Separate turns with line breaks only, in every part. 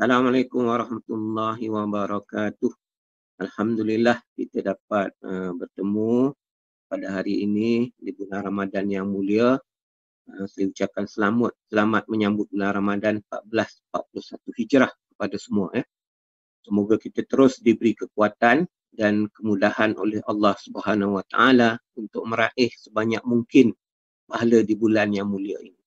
Assalamualaikum warahmatullahi wabarakatuh. Alhamdulillah kita dapat bertemu pada hari ini di bulan Ramadan yang mulia. Saya ucapkan selamat menyambut bulan Ramadan 1441 Hijrah kepada semua. Semoga kita terus diberi kekuatan dan kemudahan oleh Allah Subhanahu Wa Taala untuk meraih sebanyak mungkin pahala di bulan yang mulia ini.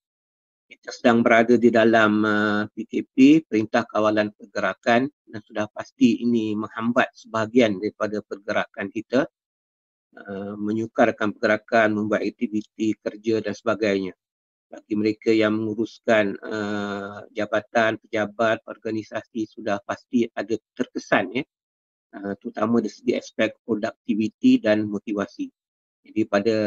Kita sedang berada di dalam PKP, Perintah Kawalan Pergerakan, dan sudah pasti ini menghambat sebahagian daripada pergerakan kita, menyukarkan pergerakan, membuat aktiviti kerja dan sebagainya. Bagi mereka yang menguruskan jabatan, pejabat, organisasi sudah pasti ada terkesan, terutama dari segi aspek produktiviti dan motivasi. Jadi pada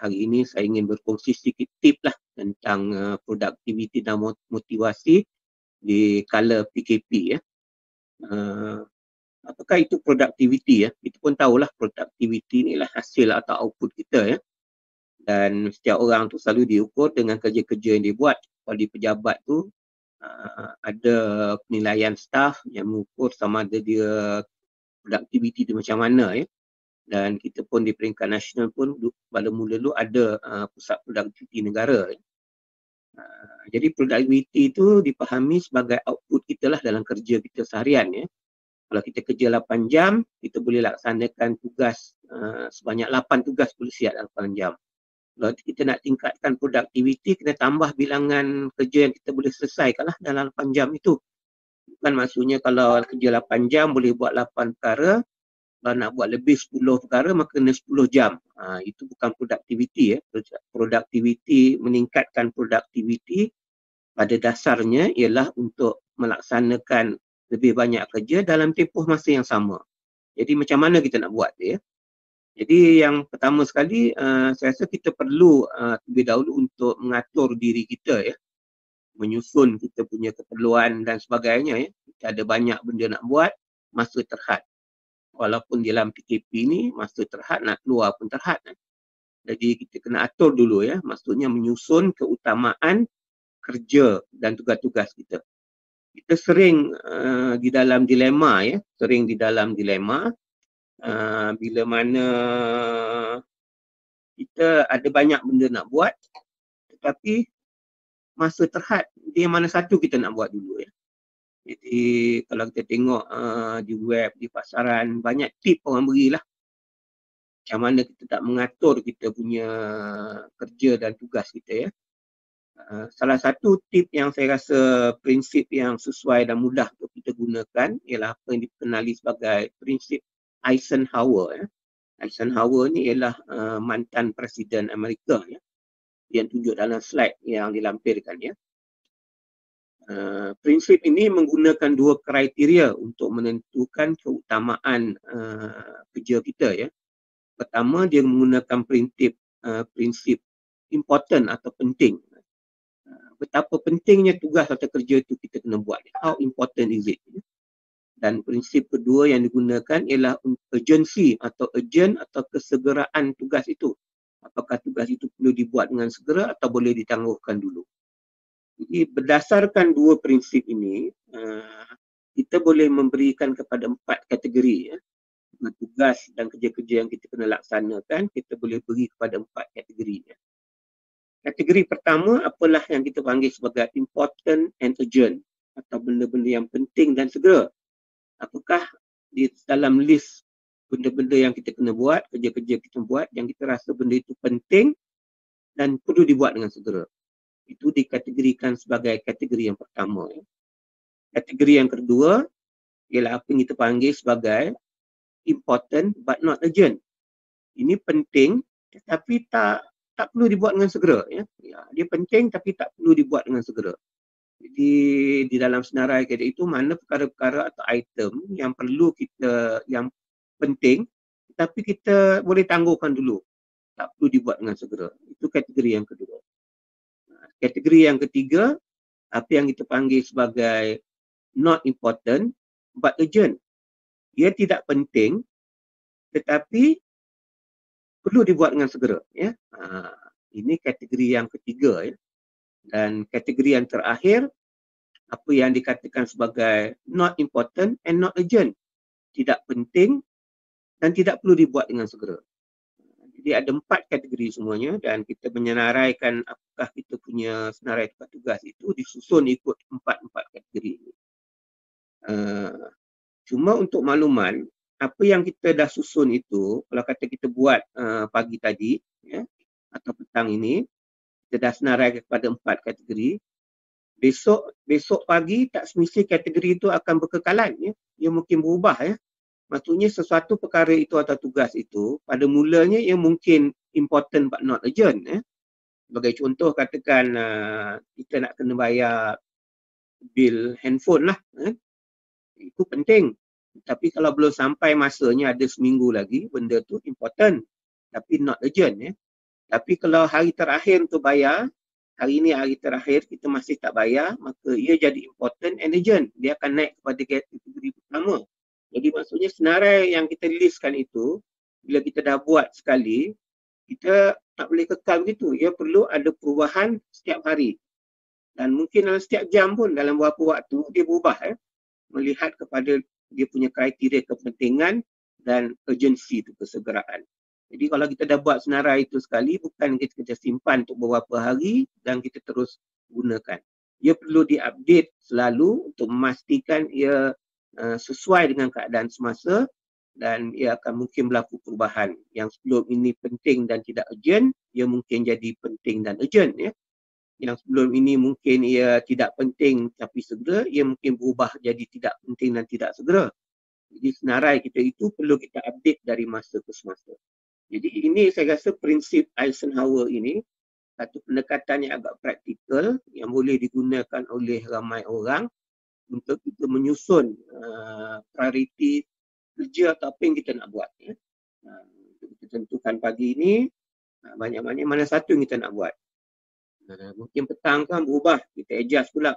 hari ini saya ingin berkongsi sedikit tip lah tentang produktiviti dan motivasi di kala PKP. Apakah itu produktiviti? Kita pun tahulah produktiviti ni lah hasil atau output kita. Dan setiap orang tu selalu diukur dengan kerja-kerja yang dibuat. Kalau di pejabat tu ada penilaian staf yang mengukur sama ada dia produktiviti dia macam mana. Dan kita pun di peringkat nasional pun pada mula dulu ada pusat produktiviti negara. Jadi produktiviti itu dipahami sebagai output kita lah dalam kerja kita seharian. Kalau kita kerja 8 jam, kita boleh laksanakan tugas sebanyak 8 tugas boleh siap dalam 8 jam. Kalau kita nak tingkatkan produktiviti, kena tambah bilangan kerja yang kita boleh selesaikan lah dalam 8 jam itu. Bukan maksudnya kalau kerja 8 jam boleh buat 8 perkara, kalau nak buat lebih 10 perkara maka kena 10 jam. Itu bukan produktiviti. Produktiviti, meningkatkan produktiviti pada dasarnya ialah untuk melaksanakan lebih banyak kerja dalam tempoh masa yang sama. Jadi macam mana kita nak buat dia? Jadi yang pertama sekali saya rasa kita perlu terlebih dahulu untuk mengatur diri kita, menyusun kita punya keperluan dan sebagainya. Kita ada banyak benda nak buat, masa terhad. Walaupun dalam PKP ni masa terhad nak keluar pun terhad. Jadi kita kena atur dulu, maksudnya menyusun keutamaan kerja dan tugas-tugas kita. Kita sering di dalam dilema, bila mana kita ada banyak benda nak buat tetapi masa terhad dia mana satu kita nak buat dulu. Jadi kalau kita tengok di web, di pasaran, banyak tip orang berilah. Macam mana kita tak mengatur kita punya kerja dan tugas kita. Salah satu tip yang saya rasa prinsip yang sesuai dan mudah untuk kita gunakan ialah apa yang dikenali sebagai prinsip Eisenhower. Eisenhower ni ialah mantan Presiden Amerika yang tunjuk dalam slide yang dilampirkan. Prinsip ini menggunakan dua kriteria untuk menentukan keutamaan kerja kita. Pertama, dia menggunakan prinsip important atau penting. Betapa pentingnya tugas atau kerja itu kita kena buat. How important is it? Dan prinsip kedua yang digunakan ialah urgency atau urgent atau kesegeraan tugas itu. Apakah tugas itu perlu dibuat dengan segera atau boleh ditangguhkan dulu. Jadi berdasarkan dua prinsip ini, kita boleh memberikan kepada 4 kategori. Tugas dan kerja-kerja yang kita kena laksanakan, kita boleh beri kepada 4 kategori. Kategori pertama, apalah yang kita panggil sebagai important and urgent, atau benda-benda yang penting dan segera. Apakah di dalam list benda-benda yang kita kena buat, kerja-kerja kita buat, yang kita rasa benda itu penting dan perlu dibuat dengan segera. Itu dikategorikan sebagai kategori yang pertama. Kategori yang kedua ialah apa yang kita panggil sebagai important but not urgent. Ini penting tetapi tak perlu dibuat dengan segera. Dia penting tapi tak perlu dibuat dengan segera. Jadi di dalam senarai itu mana perkara-perkara atau item yang perlu kita, yang penting tapi kita boleh tangguhkan dulu. Tak perlu dibuat dengan segera. Itu kategori yang kedua. Kategori yang ketiga, apa yang kita panggil sebagai not important but urgent. Dia tidak penting tetapi perlu dibuat dengan segera. Ini kategori yang ketiga. Dan kategori yang terakhir, apa yang dikatakan sebagai not important and not urgent, tidak penting dan tidak perlu dibuat dengan segera. Jadi ada 4 kategori semuanya dan kita menyenaraikan apakah kita punya senarai tugas itu disusun ikut 4 kategori ini. Cuma untuk makluman, apa yang kita dah susun itu, kalau kata kita buat pagi tadi, ya, atau petang ini, kita dah senarai kepada 4 kategori. Besok pagi tak semesti kategori itu akan berkekalan, ya. Ia mungkin berubah, ya. Maksudnya sesuatu perkara itu atau tugas itu pada mulanya ia mungkin important but not urgent, ya. Sebagai contoh katakan kita nak kena bayar bil handphone lah, itu penting. Tapi kalau belum sampai masanya, ada seminggu lagi, benda tu important tapi not urgent, ya. Tapi kalau hari terakhir untuk bayar, hari ini hari terakhir kita masih tak bayar, maka ia jadi important and urgent. Dia akan naik kepada kategori pertama. Jadi maksudnya senarai yang kita listkan itu, bila kita dah buat sekali, kita tak boleh kekal begitu. Ia perlu ada perubahan setiap hari. Dan mungkin dalam setiap jam pun, dalam beberapa waktu, dia berubah. Melihat kepada dia punya kriteria kepentingan dan urgensi itu, kesegeraan. Jadi kalau kita dah buat senarai itu sekali, bukan kita simpan untuk beberapa hari dan kita terus gunakan. Ia perlu diupdate selalu untuk memastikan ia sesuai dengan keadaan semasa dan ia akan mungkin berlaku perubahan. Yang sebelum ini penting dan tidak urgent, ia mungkin jadi penting dan urgent, ya. Yang sebelum ini mungkin ia tidak penting tapi segera, ia mungkin berubah jadi tidak penting dan tidak segera. Jadi senarai kita itu perlu kita update dari masa ke semasa. Jadi ini saya rasa prinsip Eisenhower ini, satu pendekatan yang agak praktikal yang boleh digunakan oleh ramai orang untuk kita menyusun prioriti kerja atau apa yang kita nak buat. Ya. Kita tentukan pagi ini, banyak-banyak mana satu yang kita nak buat. Mungkin petang kan berubah, kita adjust pula.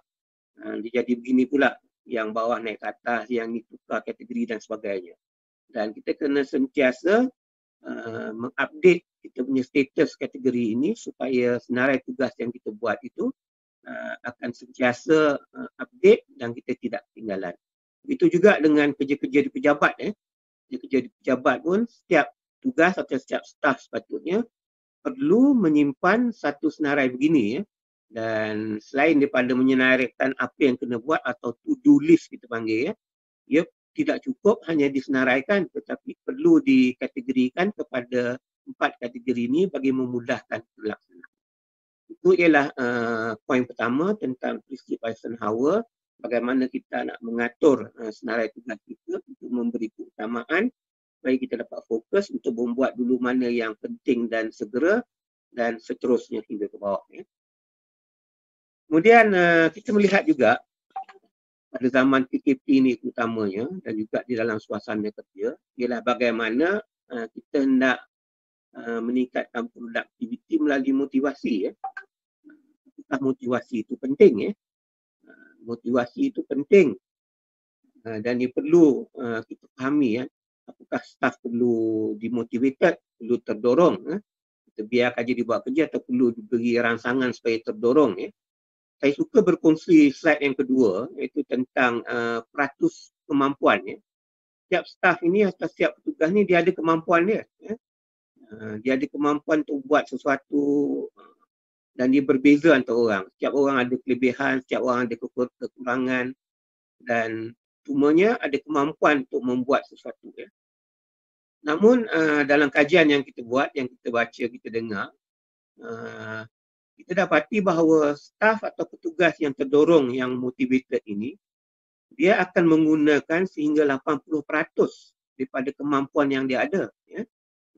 Dia jadi begini pula, yang bawah naik ke atas, yang ni tukar kategori dan sebagainya. Dan kita kena sentiasa mengupdate kita punya status kategori ini supaya senarai tugas yang kita buat itu akan sentiasa update dan kita tidak ketinggalan. Begitu juga dengan kerja-kerja di pejabat. Kerja-kerja di pejabat pun setiap tugas atau setiap staf sepatutnya perlu menyimpan satu senarai begini, ya. Dan selain daripada menyenaraikan apa yang kena buat atau to-do list kita panggil, ya, ia tidak cukup hanya disenaraikan tetapi perlu dikategorikan kepada 4 kategori ini bagi memudahkan pelaksanaan. Itu ialah poin pertama tentang prinsip Eisenhower, bagaimana kita nak mengatur senarai tugas kita untuk memberi keutamaan supaya kita dapat fokus untuk membuat dulu mana yang penting dan segera dan seterusnya hingga ke bawah. Ya. Kemudian kita melihat juga pada zaman PKP ini utamanya dan juga di dalam suasana kerja ialah bagaimana kita hendak meningkatkan produktiviti melalui motivasi. Ya. Motivasi itu penting. Ya. Motivasi itu penting dan dia perlu kita fahami, ya. Apakah staf perlu dimotivated, perlu terdorong, kita biarkan je dibuat kerja atau perlu diberi rangsangan supaya terdorong. Ya. Saya suka berkongsi slide yang kedua iaitu tentang peratus kemampuan. Ya. Setiap staf ini atau setiap petugas ni dia ada kemampuan dia. Ya. Dia ada kemampuan untuk buat sesuatu dan dia berbeza antara orang. Setiap orang ada kelebihan, setiap orang ada kekurangan dan semuanya ada kemampuan untuk membuat sesuatu. Ya. Namun dalam kajian yang kita buat, yang kita baca, kita dengar, kita dapati bahawa staf atau petugas yang terdorong, yang motivated ini, dia akan menggunakan sehingga 80% daripada kemampuan yang dia ada. Ya.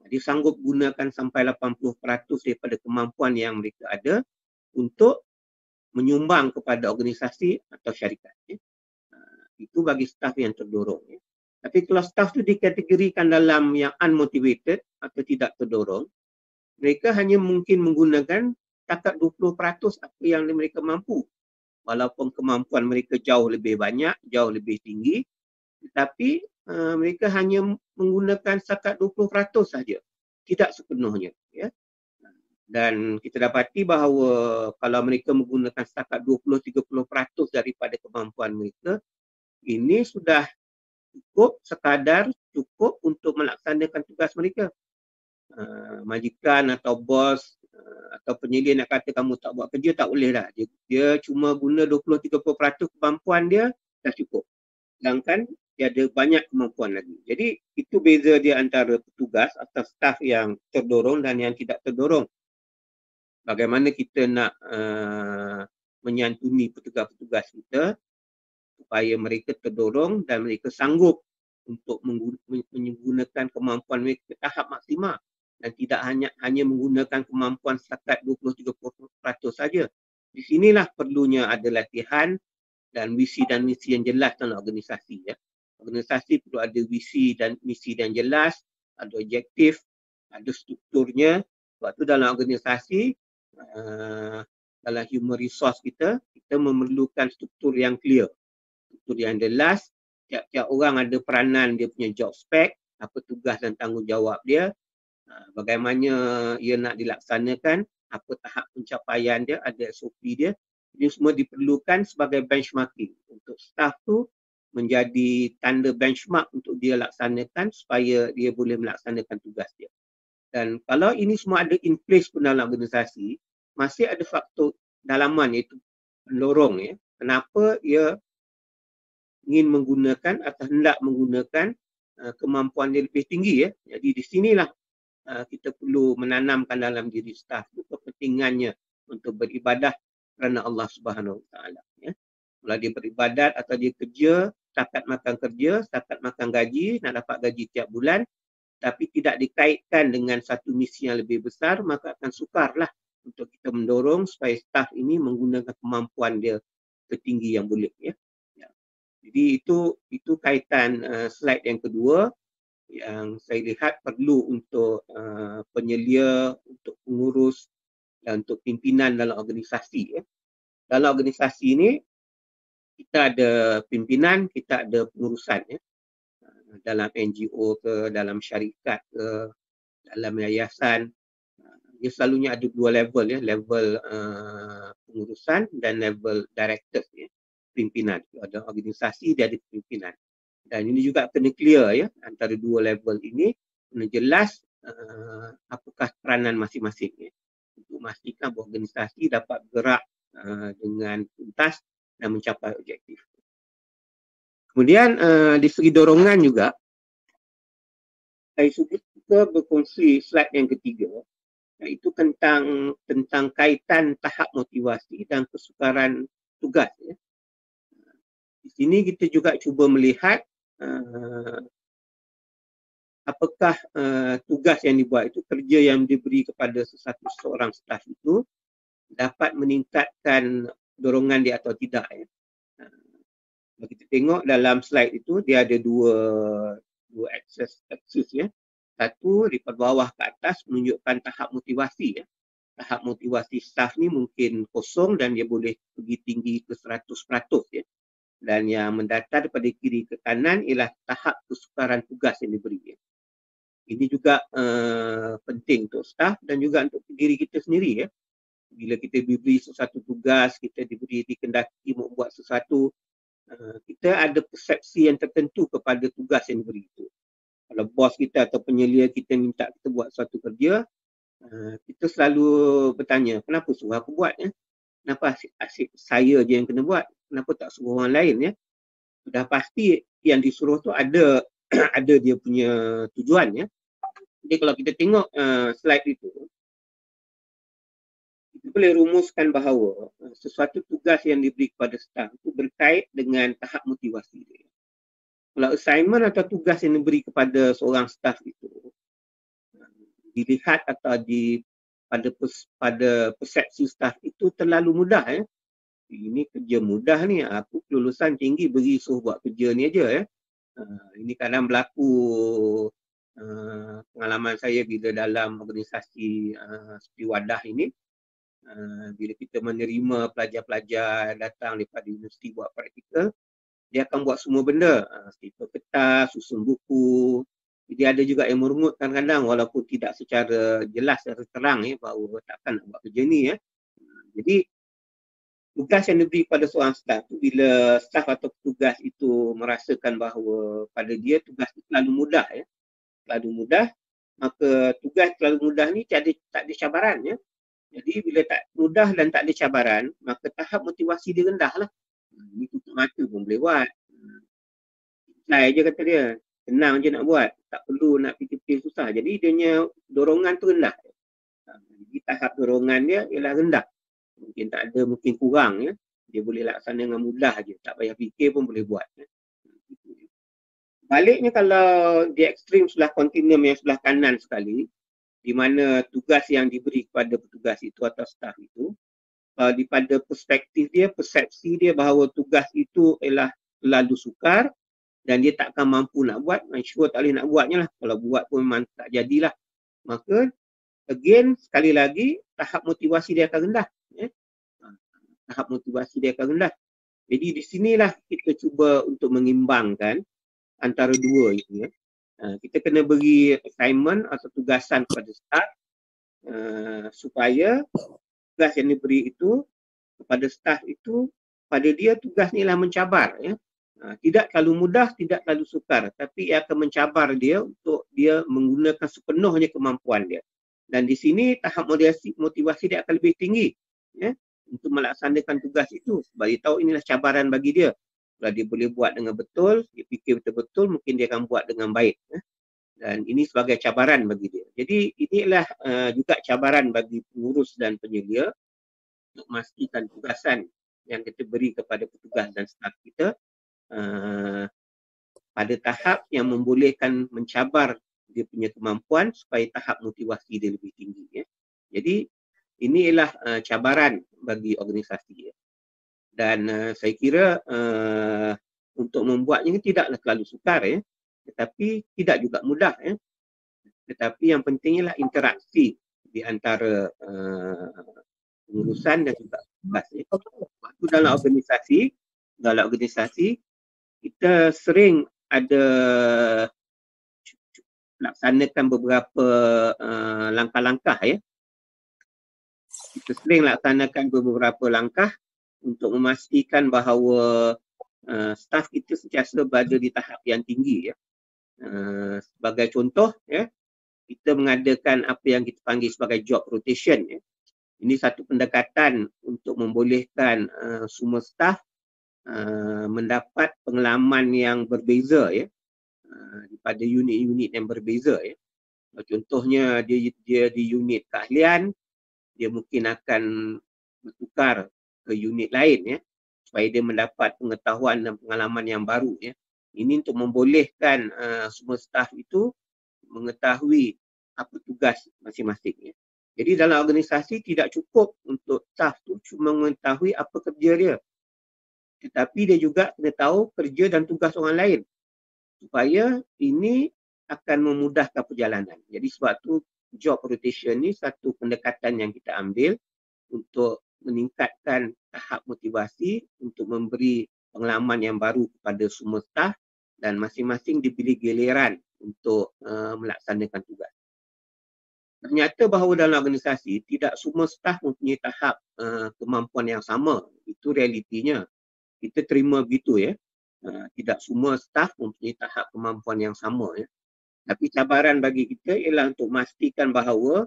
Dia sanggup gunakan sampai 80% daripada kemampuan yang mereka ada untuk menyumbang kepada organisasi atau syarikat. Ya. Itu bagi staf yang terdorong. Ya. Tapi kalau staf itu dikategorikan dalam yang unmotivated atau tidak terdorong, mereka hanya mungkin menggunakan takat 20% apa yang mereka mampu. Walaupun kemampuan mereka jauh lebih banyak, jauh lebih tinggi, tetapi mereka hanya menggunakan takat 20% saja. Tidak sepenuhnya. Ya. Dan kita dapati bahawa kalau mereka menggunakan setakat 20-30% daripada kemampuan mereka, ini sudah cukup untuk melaksanakan tugas mereka. Majikan atau bos atau penyelia nak kata kamu tak buat kerja, tak boleh dah. Dia cuma guna 20-30% kemampuan dia, dah cukup. Sedangkan dia ada banyak kemampuan lagi. Jadi itu beza dia antara petugas atau staf yang terdorong dan yang tidak terdorong. Bagaimana kita nak menyantuni petugas-petugas kita supaya mereka terdorong dan mereka sanggup untuk menggunakan kemampuan mereka ke tahap maksimal dan tidak hanya menggunakan kemampuan setakat 20-30% saja. Di sinilah perlunya ada latihan dan visi dan misi yang jelas dalam organisasi. Ya. Organisasi perlu ada visi dan misi yang jelas, ada objektif, ada strukturnya. Sebab itu dalam organisasi, dalam human resource kita memerlukan struktur yang clear, struktur yang jelas. Tiap-tiap orang ada peranan, dia punya job spec, apa tugas dan tanggungjawab dia, bagaimana ia nak dilaksanakan, apa tahap pencapaian dia, ada SOP dia. Ini semua diperlukan sebagai benchmarking untuk staff tu menjadi tanda benchmark untuk dia laksanakan supaya dia boleh melaksanakan tugas dia. Dan kalau ini semua ada in place pun dalam organisasi, masih ada faktor dalaman iaitu pendorong ya. Kenapa ia ingin menggunakan atau hendak menggunakan kemampuan dia lebih tinggi ya. Jadi di sinilah kita perlu menanamkan dalam diri staf itu kepentingannya untuk beribadah kerana Allah Subhanahu Wa Taala. Ya. Kalau dia beribadat atau dia kerja, setakat makan kerja, setakat makan gaji, nak dapat gaji tiap bulan, tapi tidak dikaitkan dengan satu misi yang lebih besar, maka akan sukarlah untuk kita mendorong supaya staf ini menggunakan kemampuan dia setinggi yang boleh. Ya. Jadi itu kaitan slide yang kedua yang saya lihat perlu untuk penyelia, untuk pengurus dan untuk pimpinan dalam organisasi. Ya. Dalam organisasi ini kita ada pimpinan, kita ada pengurusan. Ya. Dalam NGO ke, dalam syarikat ke, dalam yayasan. Dia selalunya ada dua level ya, level pengurusan dan level directors ya, pimpinan. Ada organisasi, dia ada pimpinan. Dan ini juga kena clear ya, antara dua level ini kena jelas apakah peranan masing-masing ya, untuk memastikan bahawa organisasi dapat bergerak dengan tuntas dan mencapai objektif. Kemudian di segi dorongan juga, saya suka berkongsi slide yang ketiga, iaitu tentang kaitan tahap motivasi dan kesukaran tugas. Ya. Di sini kita juga cuba melihat apakah tugas yang dibuat itu, kerja yang diberi kepada seorang staf itu dapat meningkatkan dorongan dia atau tidak. Ya. Kalau kita tengok dalam slide itu, dia ada dua akses ya. Satu di bawah ke atas menunjukkan tahap motivasi ya. Tahap motivasi staf ni mungkin kosong dan dia boleh pergi tinggi ke 100% ya. Dan yang mendatar daripada kiri ke kanan ialah tahap kesukaran tugas yang diberi ya. Ini juga penting untuk staf dan juga untuk diri kita sendiri ya. Bila kita diberi sesuatu tugas, kita dikendaki membuat sesuatu, kita ada persepsi yang tertentu kepada tugas yang diberi itu. Kalau bos kita atau penyelia kita minta kita buat suatu kerja, kita selalu bertanya, kenapa suruh aku buat ya? Kenapa asyik saya je yang kena buat? Kenapa tak suruh orang lain ya? Sudah pasti yang disuruh tu ada ada dia punya tujuan ya. Jadi kalau kita tengok slide itu, kita boleh rumuskan bahawa sesuatu tugas yang diberi kepada staf itu berkait dengan tahap motivasi dia. Kalau assignment atau tugas yang diberi kepada seorang staf itu dilihat atau pada persepsi staf itu terlalu mudah ya. Ini kerja mudah ni, aku kelulusan tinggi beri suruh buat kerja ni aja ya. Ini kadang berlaku pengalaman saya bila dalam organisasi seperti Wadah ini, bila kita menerima pelajar-pelajar datang daripada universiti buat praktikal, dia akan buat semua benda, stipel kertas, susun buku, Jadi ada juga yang merungut kadang-kadang walaupun tidak secara jelas secara terang bahawa takkan nak buat kerja ni Jadi tugas yang diberi kepada seorang staf tu, bila staf atau petugas itu merasakan bahawa pada dia tugas itu terlalu mudah terlalu mudah, maka tugas terlalu mudah ni tak ada cabaran Jadi bila tak mudah dan tak ada cabaran, maka tahap motivasi dia rendah lah. Ni tutup mata pun boleh buat. Selai je kata dia. Senang je nak buat. Tak perlu nak fikir-fikir susah. Jadi dia punya dorongan tu rendah. Jadi tahap dorongan dia ialah rendah. Mungkin tak ada, mungkin kurang Dia boleh laksana dengan mudah je. Tak payah fikir pun boleh buat. Baliknya kalau di ekstrim sebelah kontinum yang sebelah kanan sekali, di mana tugas yang diberi kepada petugas itu atau staf itu, daripada perspektif dia, persepsi dia bahawa tugas itu ialah terlalu sukar dan dia tak akan mampu nak buat, sure tak boleh nak buatnya lah. Kalau buat pun memang tak jadilah. Maka, again, sekali lagi, tahap motivasi dia akan rendah. Tahap motivasi dia akan rendah. Jadi di sinilah kita cuba untuk mengimbangkan antara dua itu. Kita kena beri assignment atau tugasan kepada staf supaya tugas yang diberi itu kepada staf itu, pada dia tugas ni lah mencabar tidak terlalu mudah, tidak terlalu sukar, tapi ia akan mencabar dia untuk dia menggunakan sepenuhnya kemampuan dia. Dan di sini tahap motivasi dia akan lebih tinggi untuk melaksanakan tugas itu, sebab dia tahu inilah cabaran bagi dia. Kalau dia boleh buat dengan betul, dia fikir betul-betul, mungkin dia akan buat dengan baik dan ini sebagai cabaran bagi dia. Jadi inilah juga cabaran bagi pengurus dan penyelia untuk memastikan tugasan yang kita beri kepada petugas dan staf kita pada tahap yang membolehkan mencabar dia punya kemampuan supaya tahap motivasi dia lebih tinggi Jadi ini ialah cabaran bagi organisasi dan saya kira untuk membuatnya tidaklah terlalu sukar tetapi tidak juga mudah tetapi yang penting ialah interaksi di antara pengurusan dan juga petugas Waktu dalam organisasi kita sering ada laksanakan beberapa langkah-langkah Kita sering laksanakan beberapa langkah untuk memastikan bahawa staf kita sentiasa berada di tahap yang tinggi sebagai contoh kita mengadakan apa yang kita panggil sebagai job rotation Ini satu pendekatan untuk membolehkan semua staf mendapat pengalaman yang berbeza pada unit-unit yang berbeza Contohnya dia di unit keahlian, dia mungkin akan bertukar ke unit lain supaya dia mendapat pengetahuan dan pengalaman yang baru Ini untuk membolehkan semua staf itu mengetahui apa tugas masing-masing Jadi dalam organisasi tidak cukup untuk staf tu cuma mengetahui apa kerja dia, tetapi dia juga kena tahu kerja dan tugas orang lain supaya ini akan memudahkan perjalanan. Jadi sebab tu job rotation ni satu pendekatan yang kita ambil untuk meningkatkan tahap motivasi untuk memberi pengalaman yang baru kepada semua staf dan masing-masing diberi giliran untuk melaksanakan tugas. Ternyata bahawa dalam organisasi tidak semua staf mempunyai tahap kemampuan yang sama. Itu realitinya. Kita terima begitu Tidak semua staf mempunyai tahap kemampuan yang sama Tapi cabaran bagi kita ialah untuk memastikan bahawa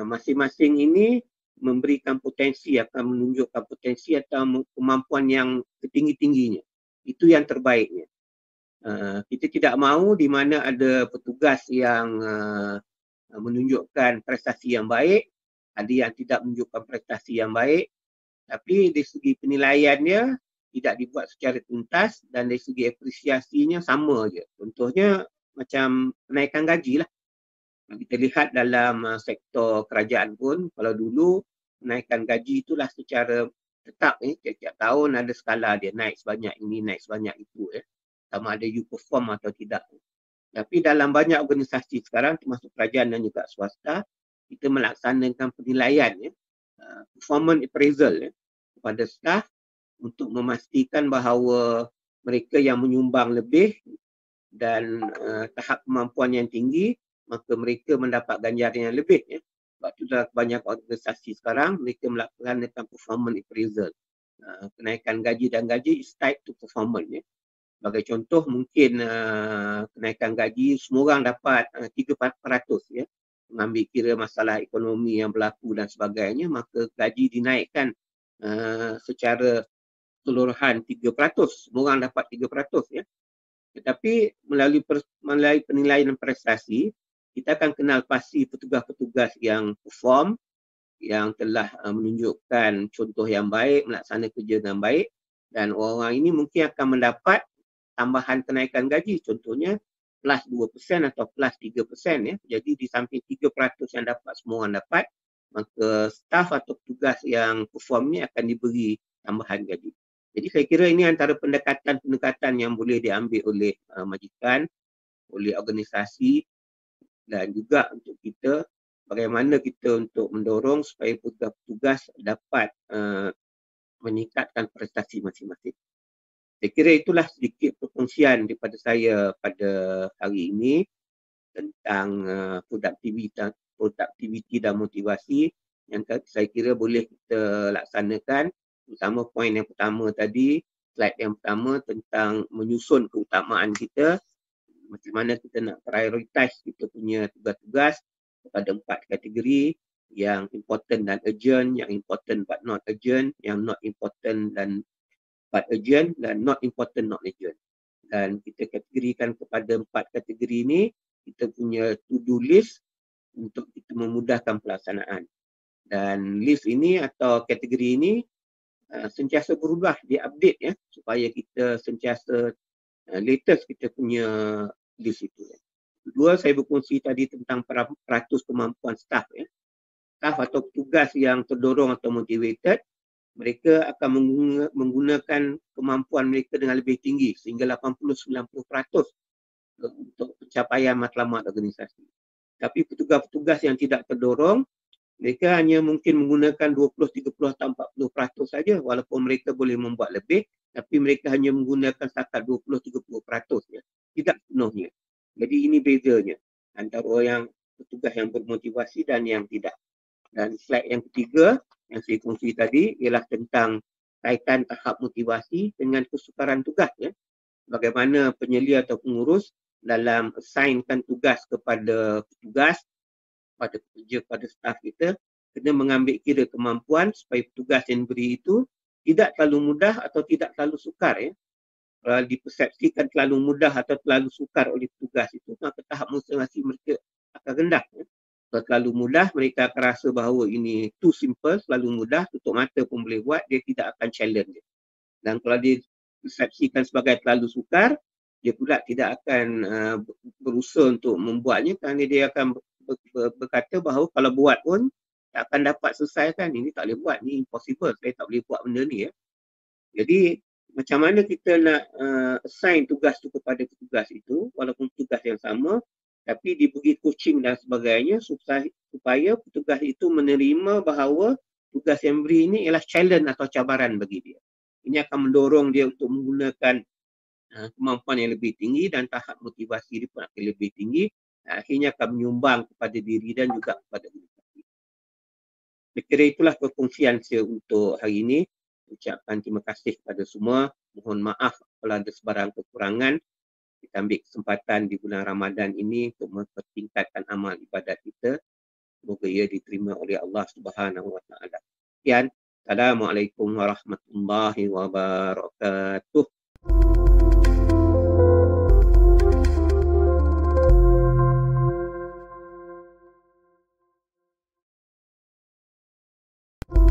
masing-masing ini memberikan potensi, akan menunjukkan potensi atau kemampuan yang setinggi-tingginya. Itu yang terbaiknya. Kita tidak mahu di mana ada petugas yang menunjukkan prestasi yang baik, ada yang tidak menunjukkan prestasi yang baik, tapi dari segi penilaiannya tidak dibuat secara tuntas dan dari segi apresiasinya sama je. Contohnya macam kenaikan gaji lah. Kita lihat dalam sektor kerajaan pun, kalau dulu kenaikan gaji itulah secara tetap tiap-tiap tahun ada skala dia, naik sebanyak ini, naik sebanyak itu sama ada you perform atau tidak. Tapi dalam banyak organisasi sekarang termasuk kerajaan dan juga swasta, kita melaksanakan penilaian performance appraisal kepada staf untuk memastikan bahawa mereka yang menyumbang lebih dan tahap kemampuan yang tinggi, maka mereka mendapat ganjaran yang lebih. Ya. Sebab itu dalam banyak organisasi sekarang, mereka melakukan performance appraisal. Kenaikan gaji dan gaji is tied to performance. Ya. Sebagai contoh, mungkin kenaikan gaji semua orang dapat 3%. Ya. Mengambil kira masalah ekonomi yang berlaku dan sebagainya, maka gaji dinaikkan secara keseluruhan 3%. Semua orang dapat 3%. Ya. Tetapi melalui penilaian prestasi, kita akan kenal pasti petugas-petugas yang perform, yang telah menunjukkan contoh yang baik, melaksanakan kerja dengan baik, dan orang-orang ini mungkin akan mendapat tambahan kenaikan gaji, contohnya plus 2% atau plus 3%. Ya. Jadi di samping 3% yang dapat semua orang dapat, maka staf atau petugas yang perform ni akan diberi tambahan gaji. Jadi saya kira ini antara pendekatan-pendekatan yang boleh diambil oleh majikan, oleh organisasi dan juga untuk kita, bagaimana kita untuk mendorong supaya petugas-petugas dapat meningkatkan prestasi masing-masing. Saya kira itulah sedikit perkongsian daripada saya pada hari ini tentang produktiviti dan motivasi yang saya kira boleh kita laksanakan. Terutama poin yang pertama tadi, slide yang pertama tentang menyusun keutamaan kita, macam mana kita nak prioritize kita punya tugas-tugas kepada 4 kategori, yang important dan urgent, yang important but not urgent, yang not important dan but urgent, dan not important not urgent. Dan kita kategorikan kepada 4 kategori ini, kita punya to-do list untuk kita memudahkan pelaksanaan. Dan list ini atau kategori ini sentiasa berubah, diupdate ya, supaya kita sentiasa latest kita punya list itu. Ya. Kedua, saya berkongsi tadi tentang peratus kemampuan staf. Ya. Staf atau petugas yang terdorong atau motivated, mereka akan menggunakan kemampuan mereka dengan lebih tinggi sehingga 80-90% untuk pencapaian matlamat organisasi. Tapi petugas-petugas yang tidak terdorong, mereka hanya mungkin menggunakan 20, 30 atau 40% saja, walaupun mereka boleh membuat lebih, tapi mereka hanya menggunakan setakat 20-30%. Ya. Tidak sepenuhnya. Jadi ini bezanya antara yang petugas yang bermotivasi dan yang tidak. Dan slide yang ketiga yang saya kongsi tadi ialah tentang kaitan tahap motivasi dengan kesukaran tugas. Ya. Bagaimana penyelia atau pengurus dalam assignkan tugas kepada petugas, pada pekerja, pada staf kita, kena mengambil kira kemampuan supaya petugas yang diberi itu tidak terlalu mudah atau tidak terlalu sukar. Ya. Kalau dipersepsikan terlalu mudah atau terlalu sukar oleh petugas itu, maka tahap motivasi mereka akan rendah. Ya. Kalau terlalu mudah, mereka akan rasa bahawa ini too simple, terlalu mudah, tutup mata pun boleh buat, dia tidak akan challenge. Dan kalau dipersepsikan sebagai terlalu sukar, dia pula tidak akan berusaha untuk membuatnya kerana dia akan berkata bahawa kalau buat pun tak akan dapat selesaikan. Ini tak boleh buat, ni impossible, saya tak boleh buat benda ni. Ya. Jadi macam mana kita nak assign tugas tu kepada petugas itu, walaupun tugas yang sama, tapi diberi coaching dan sebagainya supaya petugas itu menerima bahawa tugas yang beri ini ialah challenge atau cabaran bagi dia. Ini akan mendorong dia untuk menggunakan kemampuan yang lebih tinggi dan tahap motivasi dia pun akan lebih tinggi. Akhirnya akan menyumbang kepada diri dan juga kepada organisasi. Saya kira itulah perkongsian saya untuk hari ini. Ucapkan terima kasih kepada semua. Mohon maaf kalau ada sebarang kekurangan. Kita ambil kesempatan di bulan Ramadan ini untuk mempertingkatkan amal ibadat kita. Semoga ia diterima oleh Allah Subhanahu Wa Taala. Sekian. Assalamualaikum warahmatullahi wabarakatuh.